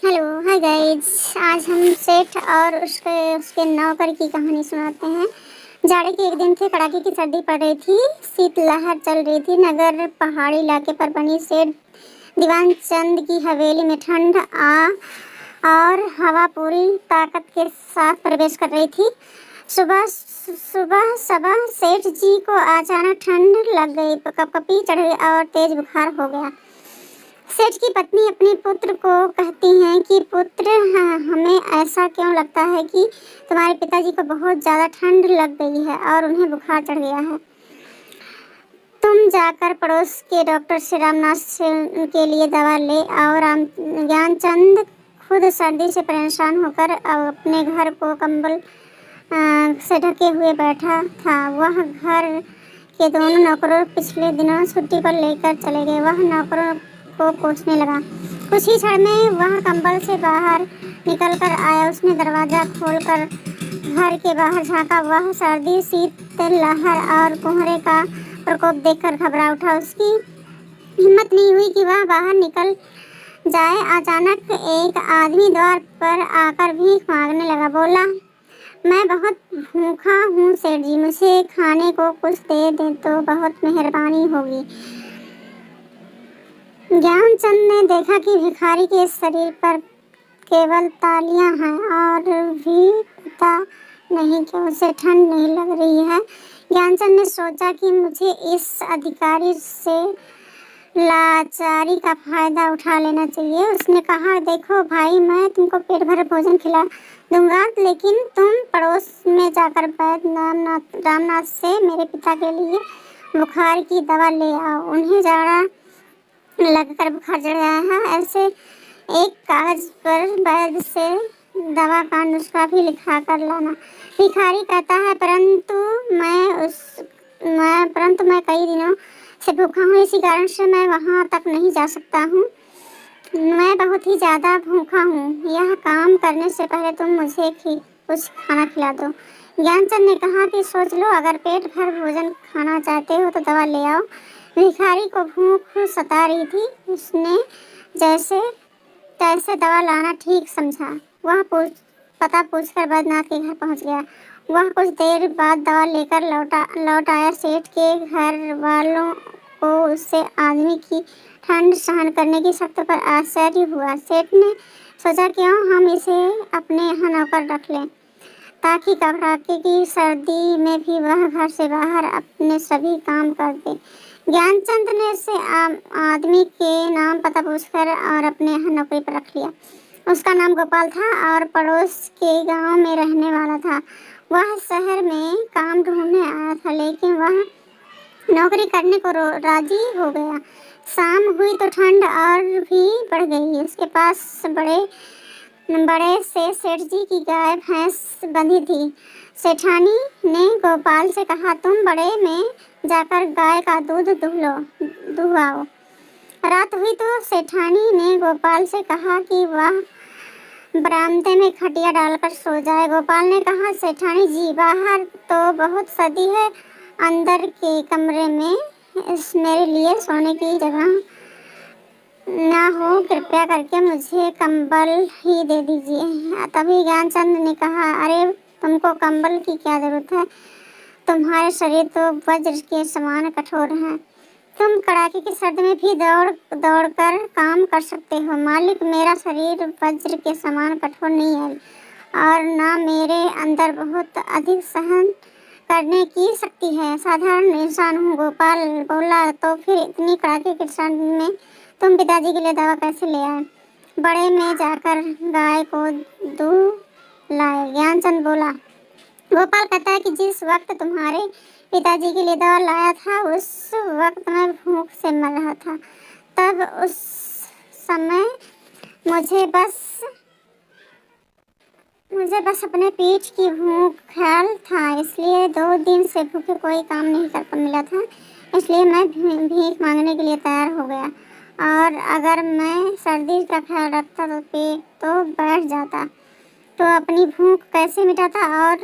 Hello, hi guys. आज हम सेठ और उसके उसके नौकर की कहानी सुनाते हैं। जाड़े के एक दिन थे, कड़ाके की सर्दी पड़ रही थी, शीतलहर चल रही थी। नगर पहाड़ी इलाके पर बनी सेठ दीवान चंद की हवेली में ठंड और हवा पूरी ताकत के साथ प्रवेश कर रही थी। सुबह सुबह सुबह सेठ जी को अचानक ठंड लग गई, कपकपी चढ़ गई और तेज बुखार हो गया। सेठ की पत्नी अपने पुत्र को कहती हैं कि पुत्र, हमें ऐसा क्यों लगता है कि तुम्हारे पिताजी को बहुत ज़्यादा ठंड लग गई है और उन्हें बुखार चढ़ गया है। तुम जाकर पड़ोस के डॉक्टर से रामनाथ से उनके लिए दवा ले आओ। ज्ञानचंद खुद सर्दी से परेशान होकर अपने घर को कंबल से ढके हुए बैठा था। वह घर के दोनों नौकरों पिछले दिनों छुट्टी पर लेकर चले गए। वह नौकरों को कोसने लगा। कुछ ही क्षण में वह कंबल से बाहर निकलकर आया। उसने दरवाजा खोलकर घर के बाहर झांका। वह सर्दी, शीतलहर और कोहरे का प्रकोप देखकर घबरा उठा। उसकी हिम्मत नहीं हुई कि वह बाहर निकल जाए। अचानक एक आदमी द्वार पर आकर भीख मांगने लगा। बोला, मैं बहुत भूखा हूँ सेठ जी, मुझे खाने को कुछ दे दें तो बहुत मेहरबानी होगी। ज्ञानचंद ने देखा कि भिखारी के शरीर पर केवल तालियां हैं और भी पता नहीं कि उसे ठंड नहीं लग रही है। ज्ञानचंद ने सोचा कि मुझे इस अधिकारी से लाचारी का फायदा उठा लेना चाहिए। उसने कहा, देखो भाई, मैं तुमको पेट भर भोजन खिला दूंगा, लेकिन तुम पड़ोस में जाकर वैद्य रामनाथ से मेरे पिता के लिए बुखार की दवा ले आओ। उन्हें जाड़ा लगकर बुखार चढ़ गया है। ऐसे एक कागज पर वैद्य से दवा का नुस्खा भी लिखा कर लाना। भिखारी कहता है, परंतु मैं कई दिनों से भूखा हूँ, इसी कारण से मैं वहाँ तक नहीं जा सकता हूँ। मैं बहुत ही ज़्यादा भूखा हूँ। यह काम करने से पहले तुम मुझे कुछ खाना खिला दो। ज्ञानचंद ने कहा कि सोच लो, अगर पेट भर भोजन खाना चाहते हो तो दवा ले आओ। भिखारी को भूख सता रही थी। उसने जैसे तैसे दवा लाना ठीक समझा। वह पता पूछकर बैद्यनाथ के घर पहुंच गया। वह कुछ देर बाद दवा लेकर लौट आया। सेठ के घर वालों को उससे आदमी की ठंड सहन करने की शक्ति पर आश्चर्य हुआ। सेठ ने सोचा, क्यों हम इसे अपने यहाँ नौकर रख लें, ताकि कड़ाके की सर्दी में भी वह घर से बाहर अपने सभी काम कर दे। ज्ञानचंद ने उसे आदमी के नाम पता पूछकर और अपने यहाँ नौकरी पर रख लिया। उसका नाम गोपाल था और पड़ोस के गांव में रहने वाला था। वह शहर में काम ढूंढने आया था, लेकिन वह नौकरी करने को राजी हो गया। शाम हुई तो ठंड और भी बढ़ गई। उसके पास बड़े से सेठ जी की गाय भैंस बंधी थी। सेठानी ने गोपाल से कहा, तुम बड़े में जाकर गाय का दूध दुहवाओ। रात हुई तो सेठानी ने गोपाल से कहा कि वह बरामदे में खटिया डालकर सो जाए। गोपाल ने कहा, सेठानी जी, बाहर तो बहुत सर्दी है, अंदर के कमरे में मेरे लिए सोने की जगह ना हो, कृपया करके मुझे कंबल ही दे दीजिए। तभी ज्ञानचंद ने कहा, अरे तुमको कंबल की क्या जरूरत है, तुम्हारे शरीर तो वज्र के समान कठोर हैं। तुम कड़ाके की सर्दी में भी दौड़ कर काम कर सकते हो। मालिक, मेरा शरीर वज्र के समान कठोर नहीं है और ना मेरे अंदर बहुत अधिक सहन करने की शक्ति है, साधारण इंसान हूँ। गोपाल बोला, तो फिर इतनी कड़ाके की सर्दी में तुम पिताजी के लिए दवा कैसे ले आए? बड़े में जाकर गाय को दूध लाए। ज्ञानचंद बोला। गोपाल कहता है कि जिस वक्त तुम्हारे पिताजी के लिए दवा लाया था, उस वक्त मैं भूख से मर रहा था। तब उस समय मुझे बस अपने पेट की भूख ख्याल था, इसलिए 2 दिन से भूखे कोई काम नहीं कर मिला था, इसलिए मैं भीख मांगने के लिए तैयार हो गया। और अगर मैं सर्दी का ख्याल रखता तो पेट तो बैठ जाता, तो अपनी भूख कैसे मिटाता। और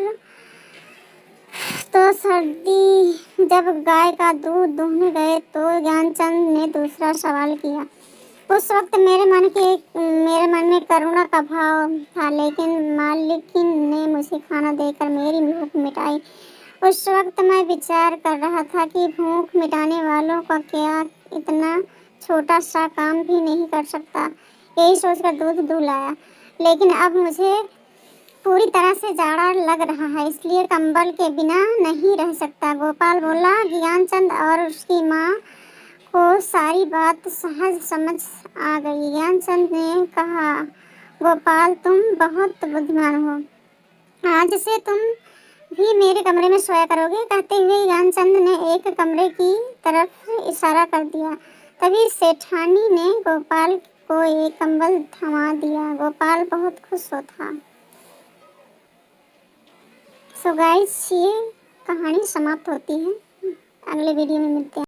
तो सर्दी जब गाय का दूध दूहने गए तो ज्ञानचंद ने दूसरा सवाल किया। उस वक्त मेरे मन में में करुणा का भाव था, लेकिन मालकिन ने मुझे खाना देकर मेरी भूख मिटाई। उस वक्त मैं विचार कर रहा था कि भूख मिटाने वालों का क्या इतना छोटा सा काम भी नहीं कर सकता। यही सोचकर दूध लाया, लेकिन अब मुझे पूरी तरह से जाड़ा लग रहा है, इसलिए कंबल के बिना नहीं रह सकता। गोपाल बोला। ज्ञानचंद और उसकी माँ को सारी बात सहज समझ आ गई। ज्ञानचंद ने कहा, गोपाल तुम बहुत बुद्धिमान हो, आज से तुम भी मेरे कमरे में सोया करोगे। कहते हुए ज्ञानचंद ने एक कमरे की तरफ इशारा कर दिया। तभी सेठानी ने गोपाल को एक कंबल थमा दिया। गोपाल बहुत खुश था। सो गाइस, ये कहानी समाप्त होती है। अगले वीडियो में मिलते हैं।